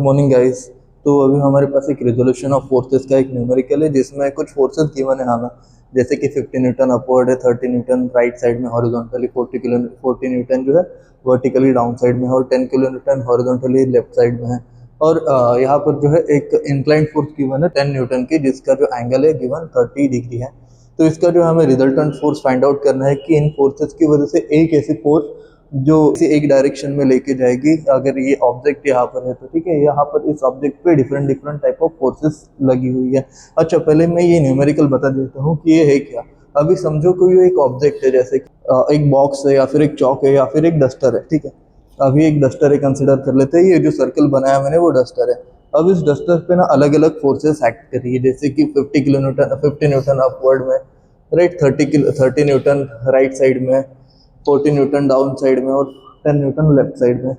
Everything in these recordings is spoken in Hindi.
Morning guys. तो अभी हमारे पास एक रिजोल्यूशन ऑफ फोर्सेस का एक न्यूमेरिकल है जिसमें कुछ फोर्सेस गिवन है हमें, जैसे कि 50 न्यूटन अपवर्ड है, 30 न्यूटन राइट साइड में हॉरिजॉन्टली, 40 न्यूटन जो है वर्टिकली डाउन साइड में है, और 10 kilo Newton horizontally left side में है। और यहाँ पर जो है एक इंक्लाइन फोर्स गिवन है 10 न्यूटन की, जिसका जो एंगल है गिवन 30 डिग्री है। तो इसका जो हमें रिजल्टेंट फोर्स फाइंड आउट करना है कि इन फोर्सेस की वजह से एक ऐसी फोर्स जो इसे एक डायरेक्शन में लेके जाएगी। अगर ये ऑब्जेक्ट यहाँ पर है तो ठीक है, यहाँ पर इस ऑब्जेक्ट पे different different type of forces लगी हुई है। अच्छा, पहले मैं ये न्यूमेरिकल बता देता हूँ कि ये है क्या। अभी समझो कोई एक ऑब्जेक्ट है, जैसे एक बॉक्स है या फिर एक चौक है या फिर एक डस्टर है, ठीक है। अभी एक डस्टर है, कंसिडर कर लेते हैं। ये जो सर्कल बनाया मैंने वो डस्टर है। अब इस डस्टर पे ना अलग अलग फोर्सेस एक्ट कर रही है, जैसे कि 50 न्यूटन अपवर्ड में, राइट, 30 न्यूटन राइट साइड में, 40 न्यूटन डाउन साइड में, और 10 न्यूटन लेफ्ट साइड में।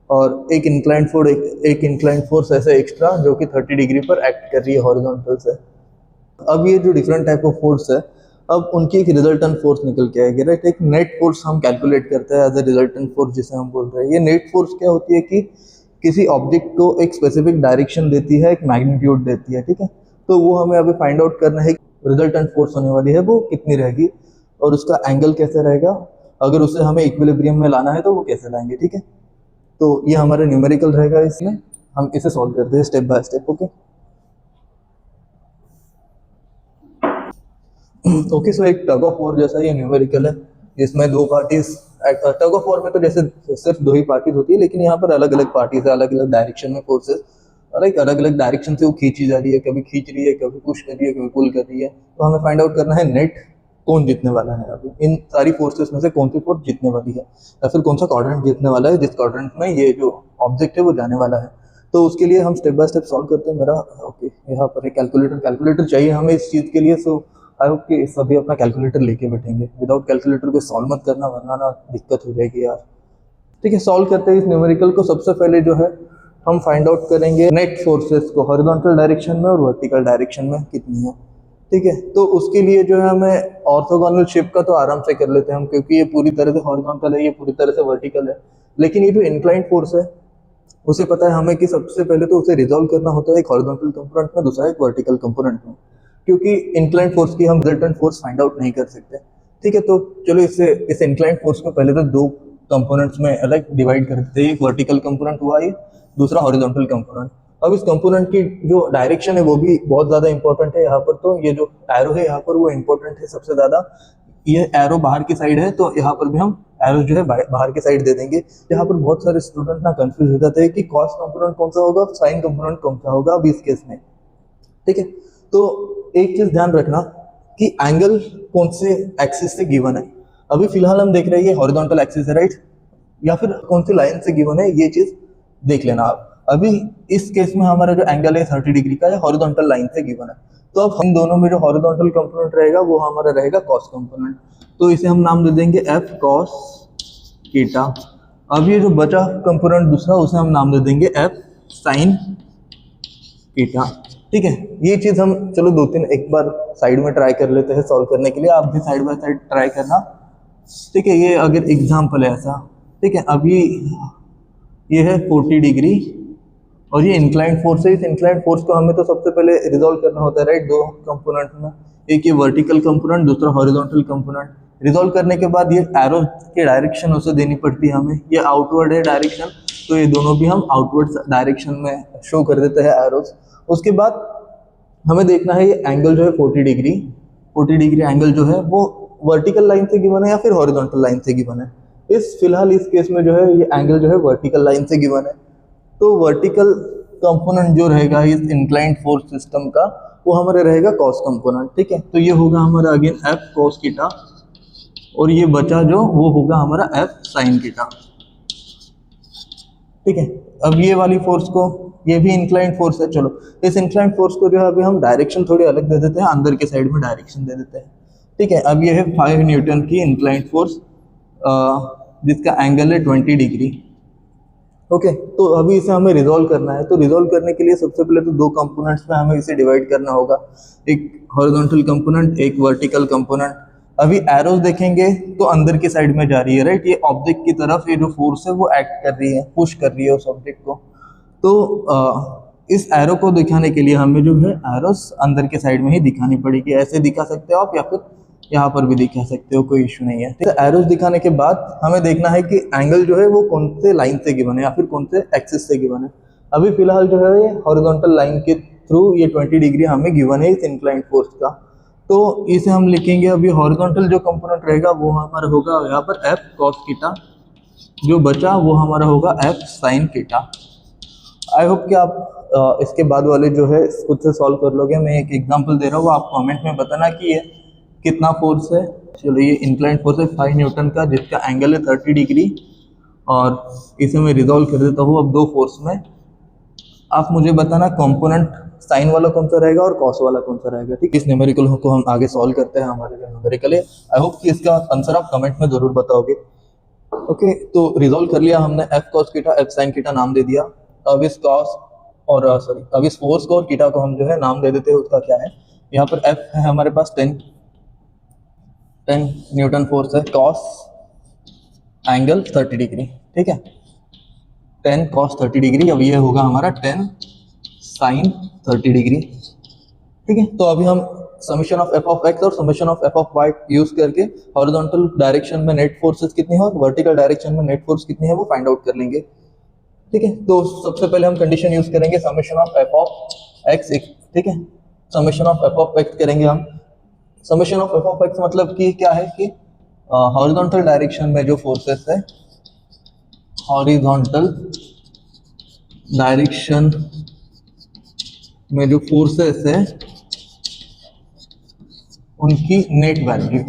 और एक इंक्लाइंड फोर्स ऐसे एक्स्ट्रा जो कि 30 डिग्री पर एक्ट कर रही है हॉरिजॉन्टल से। अब ये जो डिफरेंट टाइप ऑफ फोर्स है, अब उनकी एक रिजल्टेंट फोर्स निकल के आएगी, राइट। एक नेट फोर्स हम कैलकुलेट करते हैं एज ए रिजल्टेंट फोर्स, जिसे हम बोल रहे हैं। ये नेट फोर्स क्या होती है कि किसी ऑब्जेक्ट को एक स्पेसिफिक डायरेक्शन देती है, एक मैग्नीट्यूड देती है, ठीक है। तो वो हमें अभी फाइंड आउट करना है, रिजल्टेंट फोर्स होने वाली है वो कितनी रहेगी और उसका एंगल कैसे रहेगा। अगर उसे हमें इक्विलिब्रियम में लाना है तो वो कैसे लाएंगे, ठीक है। तो ये हमारा न्यूमेरिकल रहेगा, इसमें हम इसे सॉल्व करते हैं step by step. Okay so एक टग ऑफ वॉर जैसा ये न्यूमेरिकल है, जिसमें दो पार्टीज। टग ऑफ वॉर में तो जैसे सिर्फ दो ही पार्टीज होती है, लेकिन यहाँ पर अलग अलग पार्टीज है, अलग अलग डायरेक्शन में फोर्सेस, लाइक अलग अलग डायरेक्शन से वो खींची जा रही है, कभी खींच रही है, कभी पुश कर रही है, कभी पुल कर रही है। तो हमें फाइंड आउट करना है नेट कौन जीतने वाला है। अभी इन सारी फोर्सेस में से कौन सी फोर्स जीतने वाली है, या फिर कौन सा क्वाड्रेंट जीतने वाला है, जिस क्वाड्रेंट में ये जो ऑब्जेक्ट है वो जाने वाला है। तो उसके लिए हम स्टेप बाय स्टेप सॉल्व करते हैं। मेरा ओके, यहाँ पर एक कैलकुलेटर चाहिए हमें इस चीज़ के लिए। सो आई होप कि सभी अपना कैलकुलेटर लेके बैठेंगे। विदाउट कैलकुलेटर को सॉल्व मत करना, वरना ना दिक्कत हो जाएगी यार। ठीक है, सॉल्व करते हैं इस न्यूमेरिकल को। सबसे पहले जो है हम फाइंड आउट करेंगे नेट फोर्सेस को हॉरिजॉन्टल डायरेक्शन में और वर्टिकल डायरेक्शन में कितनी है, ठीक है। तो उसके लिए जो है हमें ऑर्थोगोनल शेप का तो आराम से कर लेते हैं हम, क्योंकि ये पूरी तरह से हॉरिजॉन्टल है, ये पूरी तरह से वर्टिकल है। लेकिन ये जो इंक्लाइंड फोर्स है, उसे पता है हमें कि सबसे पहले तो उसे रिजॉल्व करना होता है एक हॉरिजॉन्टल कंपोनेंट में, दूसरा एक वर्टिकल कंपोनेंट में, क्योंकि इंक्लाइंड फोर्स की हम रिजल्टेंट फोर्स फाइंड आउट नहीं कर सकते, ठीक है। तो चलो इस इंक्लाइंड फोर्स को पहले तो दो कंपोनेंट्स में अलग डिवाइड कर देते हैं। एक वर्टिकल कंपोनेंट हुआ ये, दूसरा हॉरिजॉन्टल कंपोनेंट। अब इस कंपोनेंट की जो डायरेक्शन है वो भी बहुत ज्यादा इंपॉर्टेंट है यहाँ पर। तो ये जो एरो है यहाँ पर वो इंपॉर्टेंट है सबसे ज्यादा। ये एरो बाहर की साइड है, तो यहाँ पर भी हम एरो जो है बाहर की साइड दे देंगे। यहाँ पर बहुत सारे स्टूडेंट ना कंफ्यूज हो जाते हैं कि कॉस कंपोनेंट कौन सा होगा, साइन कंपोनेंट कौन सा होगा अभी इस केस में, ठीक है। तो एक चीज ध्यान रखना कि एंगल कौन से एक्सिस से गिवन है। अभी फिलहाल हम देख रहे हैं ये हॉरिजॉन्टल एक्सिस है, राइट, या फिर कौन सी लाइन से गिवन है, ये चीज देख लेना आप। अभी इस केस में हमारा जो एंगल है 30 डिग्री का, या हॉरिजॉन्टल लाइन से गिवन है। तो अब हम दोनों में जो हॉरिजॉन्टल कंपोनेंट रहेगा वो हमारा रहेगा कॉस कंपोनेंट। तो इसे हम नाम दे देंगे एफ कॉस थीटा। अब ये जो बचा कंपोनेंट दूसरा, उसे हम नाम दे देंगे एफ साइन थीटा, ठीक है। ये चीज हम चलो दो तीन एक बार साइड में ट्राई कर लेते हैं सॉल्व करने के लिए। आप भी साइड बाय साइड ट्राई करना, ठीक है। ये अगर एग्जाम्पल है ऐसा, ठीक है। अभी ये है 40 डिग्री और ये इंक्लाइंड फोर्स है। इस इंक्लाइंड फोर्स को हमें तो सबसे पहले रिजॉल्व करना होता है, राइट, दो कंपोनेंट में, एक ये वर्टिकल कंपोनेंट, दूसरा हॉरिजॉन्टल कंपोनेंट। रिजॉल्व करने के बाद ये एरो की डायरेक्शन उसे देनी पड़ती है हमें। ये आउटवर्ड है डायरेक्शन, तो ये दोनों भी हम आउटवर्ड डायरेक्शन में शो कर देते हैं एरोस। उसके बाद हमें देखना है ये एंगल जो है 40 डिग्री एंगल जो है वो वर्टिकल लाइन से गिवन है या फिर हॉरिजॉन्टल लाइन से गिवन है। फिलहाल इस केस में जो है ये एंगल जो है वर्टिकल लाइन से गिवन है। तो वर्टिकल कंपोनेंट जो रहेगा इस इंक्लाइंड फोर्स सिस्टम का, वो हमारा रहेगा कॉस कंपोनेंट, ठीक है। तो ये होगा हमारा अगेन एफ कॉस थीटा, और ये बचा जो वो होगा हमारा एफ साइन थीटा, ठीक है। अब ये वाली फोर्स को, ये भी इंक्लाइंड फोर्स है, चलो इस इंक्लाइंड फोर्स को जो है अभी हम डायरेक्शन थोड़ी अलग दे देते हैं, अंदर के साइड में डायरेक्शन दे देते हैं, ठीक है। अब ये है 5 न्यूटन की इंक्लाइंड फोर्स, जिसका एंगल है 20 डिग्री, ओके। तो अभी इसे हमें रिजॉल्व करना है। तो रिजॉल्व करने के लिए सबसे पहले तो दो कंपोनेंट्स में हमें इसे डिवाइड करना होगा, एक हॉरिजॉन्टल कंपोनेंट, एक वर्टिकल कंपोनेंट। अभी एरोस देखेंगे तो अंदर की साइड में जा रही है, राइट। ये ऑब्जेक्ट की तरफ ये जो फोर्स है वो एक्ट कर रही है, पुश कर रही है उस ऑब्जेक्ट को। तो इस एरो को दिखाने के लिए हमें जो है एरोस अंदर के साइड में ही दिखानी पड़ेगी। ऐसे दिखा सकते हो आप या फिर यहाँ पर भी दिखा सकते हो, कोई इशू नहीं है। तो एरोस दिखाने के बाद हमें देखना है कि एंगल जो है वो कौन से लाइन से गिवन है या फिर कौन से एक्सिस से गिवन है। अभी फिलहाल जो है ये हॉरिजॉन्टल लाइन के थ्रू ये 20 डिग्री हमें गिवन है इस इंक्लाइंड फोर्स का। तो इसे हम लिखेंगे, अभी हॉरिजॉन्टल जो कंपोनेंट रहेगा वो हमारा होगा यहाँ पर एफ कॉस थीटा, जो बचा वो हमारा होगा F sine theta. I hope कि आप इसके बाद वाले जो है खुद से सॉल्व कर लोगे। मैं एक एग्जांपल दे रहा हूँ, आप कमेंट में बताना कि ये कितना फोर्स है। चलो, ये इंक्लाइंड फोर्स है 5 न्यूटन का, जिसका एंगल है 30 डिग्री, और इसे मैं रिजॉल्व कर देता हूँ अब दो फोर्स में। आप मुझे बताना कंपोनेंट साइन वाला कौन सा रहेगा और कॉस वाला कौन सा रहेगा। ठीक, इस न्यूमेरिकल को हम आगे सॉल्व करते हैं हमारे जो न्यूमेरिकल है। आई होप कि इसका आंसर आप कमेंट में जरूर बताओगे। ओके, तो रिजॉल्व कर लिया हमने, F cos theta F sine theta नाम दे दिया। अब इस कॉस और अब इस फोर्स को और थीटा को हम जो है नाम दे देते हैं, उसका क्या है। यहाँ पर एफ है हमारे पास 10 न्यूटन फोर्स है, कॉस एंगल 30 डिग्री। ठीक है, 10 कॉस 30 डिग्री, अब ये होगा हमारा 10 साइन 30 डिग्री। ठीक है, तो अभी हम summation of F of X और summation of F of Y use करके हॉरिजॉन्टल डायरेक्शन में नेट फोर्सेस कितनी है और वर्टिकल डायरेक्शन में नेट फोर्स कितनी है वो फाइंड आउट कर लेंगे। ठीक है, तो सबसे पहले हम कंडीशन यूज करेंगे summation of F of x. ठीक है, summation of F of x करेंगे हम। Summation of F of x मतलब कि क्या है कि हॉरिजॉन्टल डायरेक्शन में जो फोर्सेस है, हॉरिजॉन्टल डायरेक्शन में जो फोर्सेस है उनकी नेट वैल्यू,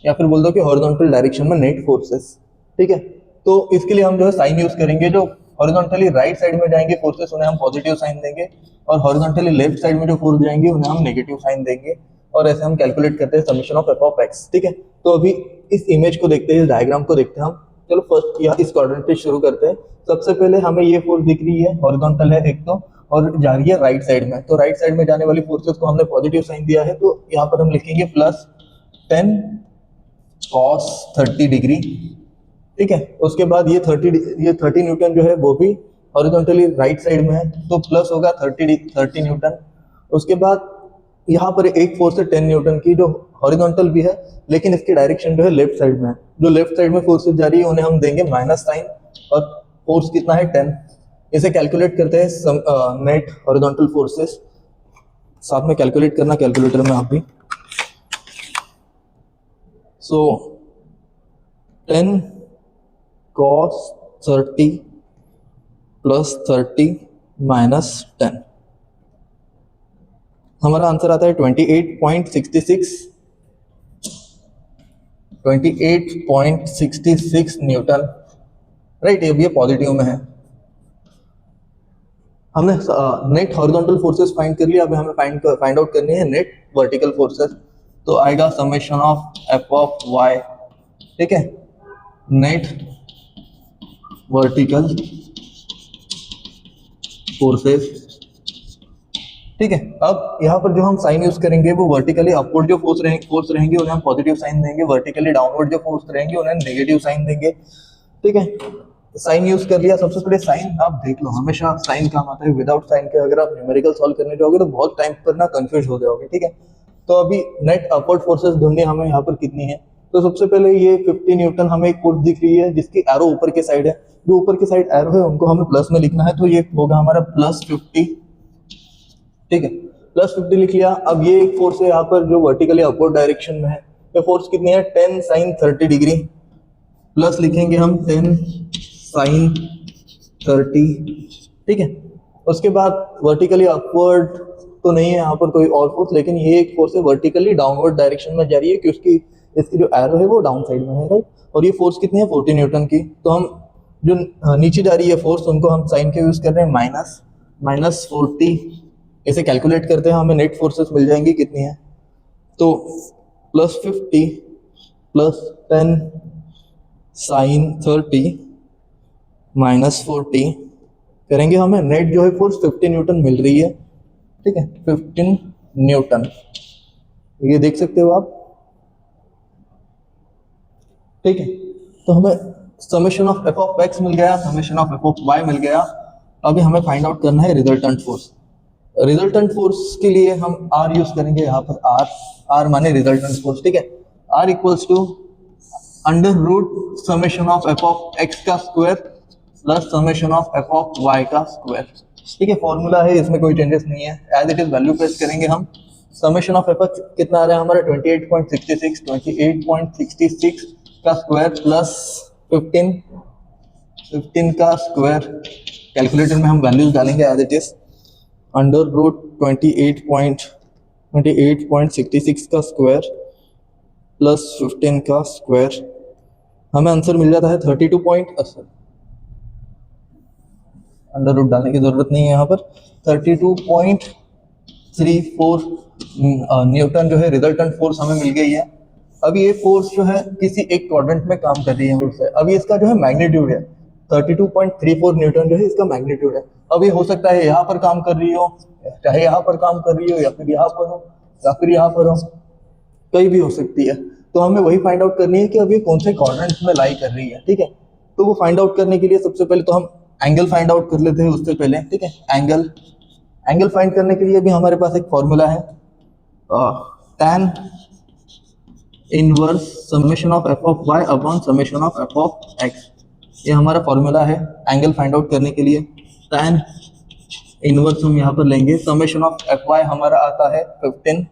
या फिर बोल दो कि हॉरिजॉन्टल डायरेक्शन में नेट फोर्सेस। ठीक है, तो इसके लिए हम जो है साइन यूज करेंगे। जो हॉरिजॉन्टली राइट साइड में जाएंगे फोर्सेस उन्हें हम पॉजिटिव साइन देंगे, और हॉरिजॉन्टली लेफ्ट साइड में जो फोर्स जाएंगे उन्हें हम नेगेटिव साइन देंगे, और ऐसे हम कैलकुलेट करते हैं summation of F of x. ठीक है, तो अभी इस इमेज को देखते हैं, इस डायग्राम को देखते हैं हम। चलो फर्स्ट यहाँ इस क्वाड्रेंट से शुरू करते हैं। सबसे पहले हमें ये फोर्स दिख रही है, हॉरिजॉन्टल है एक तो, और जा रही है राइट साइड में। तो राइट साइड में जाने वाली फोर्सेस को हमने पॉजिटिव साइन दिया है, तो यहाँ पर हम लिखेंगे प्लस 10 कॉस 30 डिग्री। ठीक है, उसके बाद ये 30 न्यूटन जो है वो भी हॉरिजॉन्टली राइट साइड में है, तो प्लस होगा 30 न्यूटन। उसके बाद यहाँ पर एक फोर्स है 10 न्यूटन की, जो हॉरिजॉन्टल भी है लेकिन इसकी डायरेक्शन जो है लेफ्ट साइड में है। जो लेफ्ट साइड में फोर्सेस जा रही है उन्हें हम देंगे माइनस साइन, और फोर्स कितना है 10। इसे कैलकुलेट करते हैं नेट हॉरिजॉन्टल फोर्सेस। साथ में कैलकुलेट करना कैलकुलेटर में आप भी। सो 10 cos 30 प्लस 30 माइनस 10, हमारा आंसर आता है 28.66 न्यूटन। राइट, ये भी पॉजिटिव में है। हमने नेट हॉरिजॉन्टल फोर्सेस फाइंड कर लिया, अभी हमें फाइंड आउट करनी है नेट वर्टिकल फोर्सेस। तो आएगा summation of F of Y. ठीक है, नेट वर्टिकल फोर्सेस। ठीक है, अब यहाँ पर जो हम साइन यूज करेंगे वो वर्टिकली अपवर्ड जो फोर्स रहेंगे उन्हें हम पॉजिटिव साइन देंगे, वर्टिकली डाउनवर्ड जो फोर्स रहेंगे उन्हें नेगेटिव साइन देंगे। ठीक है, साइन यूज कर लिया। सबसे पहले साइन आप देख लो, हमेशा साइन काम आता है। विदाउट साइन के अगर आप न्यूमेरिकल सॉल्व करने जाओगे तो बहुत टाइम पर ना कंफ्यूज हो जाओगे। ठीक है, तो अभी नेट अपवर्ड फोर्सेस ढूंढनी हमें यहाँ पर कितनी है। तो सबसे पहले ये 50 न्यूटन हमें एक फोर्स दिख रही है जिसकी एरो ऊपर के साइड है। जो ऊपर के साइड एरो है उनको हमें प्लस में लिखना है, तो ये होगा हमारा प्लस 50। ठीक है, प्लस 50 लिख लिया। अब ये एक फोर्स है यहाँ पर जो वर्टिकली अपवर्ड डायरेक्शन में है। ये फोर्स कितनी है 10 साइन 30 डिग्री, प्लस लिखेंगे हम 10 साइन 30। ठीक है, उसके बाद वर्टिकली अपवर्ड तो नहीं है यहाँ पर कोई और फोर्स, लेकिन ये एक फोर्स है वर्टिकली डाउनवर्ड डायरेक्शन में जा रही है, क्योंकि इसकी जो एरो है वो डाउन साइड में है। राइट, और ये फोर्स कितनी है 40 न्यूटन की। तो हम जो नीचे जा रही है फोर्स उनको हम साइन के यूज कर रहे हैं माइनस 40। इसे कैलकुलेट करते हैं, हमें नेट फोर्सेस मिल जाएंगी कितनी है। तो प्लस 50 प्लस 10 साइन 30 माइनस 40 करेंगे, हमें नेट जो है फोर्स 15 न्यूटन मिल रही है। ठीक है, 15 न्यूटन, ये देख सकते हो आप। ठीक है, तो हमें summation of F of X मिल गया, summation of F of Y मिल गया। अभी हमें फाइंड आउट करना है रिजल्टेंट फोर्स। रिजल्टेंट फोर्स के लिए हम आर यूज करेंगे यहाँ पर, आर माने रिजल्टेंट फोर्स, ठीक है। R equals to under root summation of F of X का square plus summation of F of Y का स्क्वायर, ठीक है। फॉर्मूला है, इसमें कोई चेंजेस नहीं है, as it is value place करेंगे हम। समेशन ऑफ एफ कितना आ रहा है हमारा 28.66 का स्क्वायर प्लस 15 का स्क्वायर। कैलकुलेटर में हम वैल्यूज डालेंगे as it is, under root 28.66 का स्क्वायर प्लस 15 का स्क्वायर। हमें आंसर मिल जाता है 32 अंडर रूट डालने की जरूरत नहीं है यहाँ पर, 32.34 न्यूटन जो है रिजल्टेंट फोर्स हमें मिल गई है। अभी ये फोर्स जो है किसी एक क्वाड्रेंट में काम कर रही है से, अभी इसका जो है मैग्नीट्यूड है 32.34 न्यूटन जो है इसका मैग्नीट्यूड है। अब ये हो सकता है यहाँ पर काम कर रही हो, चाहे यहाँ पर काम कर रही हो, या फिर यहाँ पर हो, या फिर यहाँ पर हो, कहीं भी हो सकती है। तो हमें वही फाइंड आउट करनी है कि अब ये कौन से क्वाड्रेंट में लाई कर रही है, ठीक है। तो वो फाइंड आउट करने के लिए सबसे पहले तो हम एंगल फाइंड आउट कर लेते हैं उससे पहले, ठीक है। एंगल फाइंड करने के लिए भी हमारे पास एक फॉर्मूला है, tan inverse summation of F of Y upon summation of F of X. ये हमारा फॉर्मूला है एंगल फाइंड आउट करने के लिए। tan इनवर्स हम यहाँ पर लेंगे, समेशन ऑफ एफ वाई हमारा आता है 15,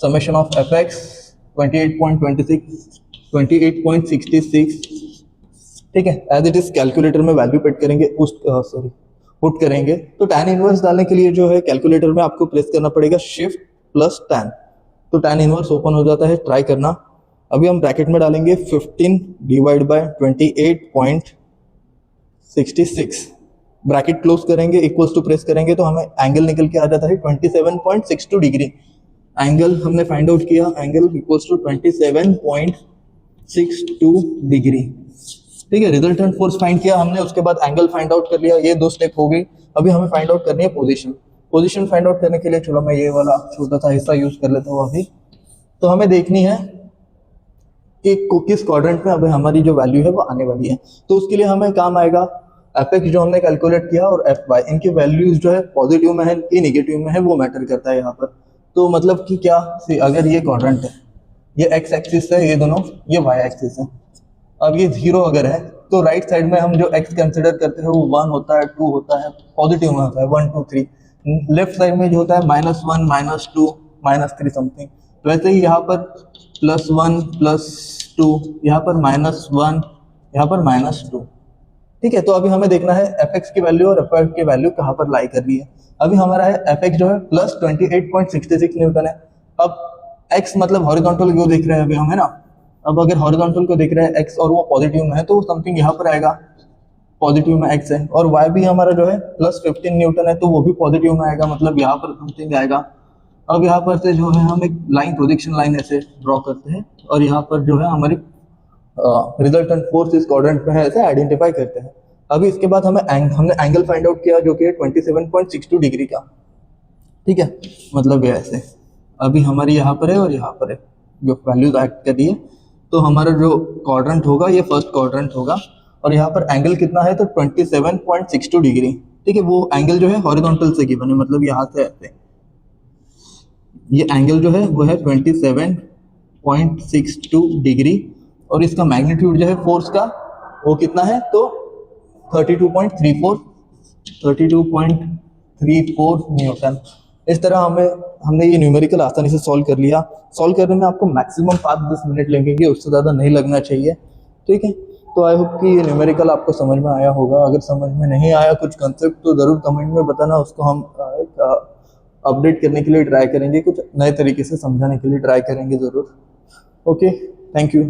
समेशन ऑफ एफ एक्स 28.66, ठीक है। एज इट इज कैलकुलेटर में वैल्यू पुट करेंगे, पुट करेंगे। तो tan इनवर्स डालने के लिए जो है कैलकुलेटर में आपको प्रेस करना पड़ेगा शिफ्ट प्लस tan, तो tan इनवर्स ओपन हो जाता है, ट्राई करना। अभी हम ब्रैकेट में डालेंगे 15 डिवाइड बाय 28.66, ब्रैकेट क्लोज करेंगे, इक्वल्स टू प्रेस करेंगे तो हमें एंगल निकल के आ जाता है 27.62 डिग्री। एंगल हमने फाइंड आउट किया, एंगल इक्वल्स टू 27.62 डिग्री, ठीक है। रिजल्टेंट फोर्स फाइंड किया हमने, उसके बाद एंगल फाइंड आउट कर लिया, ये 2 स्टेप हो गई। अभी हमें फाइंड आउट करनी है पोजीशन फाइंड आउट करने के लिए चलो मैं ये वाला छोटा सा हिस्सा यूज कर लेता हूँ अभी। तो हमें देखनी है कि किस क्वाड्रेंट में अभी हमारी जो वैल्यू है वो आने वाली है। तो उसके लिए हमें काम आएगा एफ एक्स जो हमने कैलकुलेट किया और एफ वाई, इनकी वैल्यूज जो है पॉजिटिव में है कि नेगेटिव में है वो मैटर करता है यहाँ पर। तो मतलब कि क्या, अगर ये क्वाड्रेंट है, ये एक्स एक्सिस है, ये दोनों ये वाई एक्सिस है, अब ये 0 अगर है तो राइट साइड में हम जो x कंसिडर करते हैं वो 1 होता है, 2 होता है, पॉजिटिव में होता है 1 2 3। लेफ्ट साइड में जो होता है -1 -2 -3 समथिंग। वैसे ही यहाँ पर +1 +2, यहाँ पर -1, यहाँ पर -2, ठीक है। तो अभी हमें देखना है एफ एक्स की वैल्यू और एफ वाई की वैल्यू कहाँ पर लाई कर रही है। अभी हमारा है एफ एक्स जो है प्लस 28.66 न्यूटन है। अब एक्स मतलब हॉरिजॉन्टल व्यू देख रहे हैं अभी हम, है ना। अब अगर हॉरिजॉन्टल को देख रहे हैं एक्स और वो पॉजिटिव में है तो समथिंग यहाँ पर आएगा, पॉजिटिव में एक्स है, और वाई भी हमारा जो है +15 न्यूटन है तो वो भी पॉजिटिव में आएगा, मतलब यहाँ पर समथिंग आएगा। अब यहाँ पर से जो है हम एक लाइन, प्रोजेक्शन लाइन ऐसे ड्रॉ करते हैं और यहाँ पर जो है हमारी रिजल्टेंट फोर्स इस क्वाड्रेंट में है ऐसे आइडेंटिफाई करते हैं। अभी इसके बाद हमने एंगल फाइंड आउट किया जो कि है 27.62 डिग्री का, ठीक है। मतलब ये ऐसे अभी हमारी यहाँ पर है और यहाँ पर है जो वैल्यूज एक्ट कर रही है। तो हमारा जो क्वाड्रेंट होगा ये फर्स्ट क्वाड्रेंट होगा, और यहाँ पर एंगल कितना है तो 27.62 डिग्री, ठीक है। वो एंगल जो है हॉरिजॉन्टल से गिवन है, मतलब यहाँ से ऐसे ये एंगल जो है वो है 27.62 डिग्री, और इसका मैग्नीट्यूड जो है फोर्स का वो कितना है तो 32.34 न्यूटन। इस तरह हमने ये न्यूमेरिकल आसानी से सॉल्व कर लिया। सॉल्व करने में आपको मैक्सिमम 5-10 मिनट लगेंगे, उससे ज़्यादा नहीं लगना चाहिए, ठीक है। तो आई होप कि ये न्यूमेरिकल आपको समझ में आया होगा। अगर समझ में नहीं आया कुछ कंसेप्ट तो ज़रूर कमेंट में बताना, उसको हम अपडेट करने के लिए ट्राई करेंगे, कुछ नए तरीके से समझाने के लिए ट्राई करेंगे ज़रूर। Okay, thank you.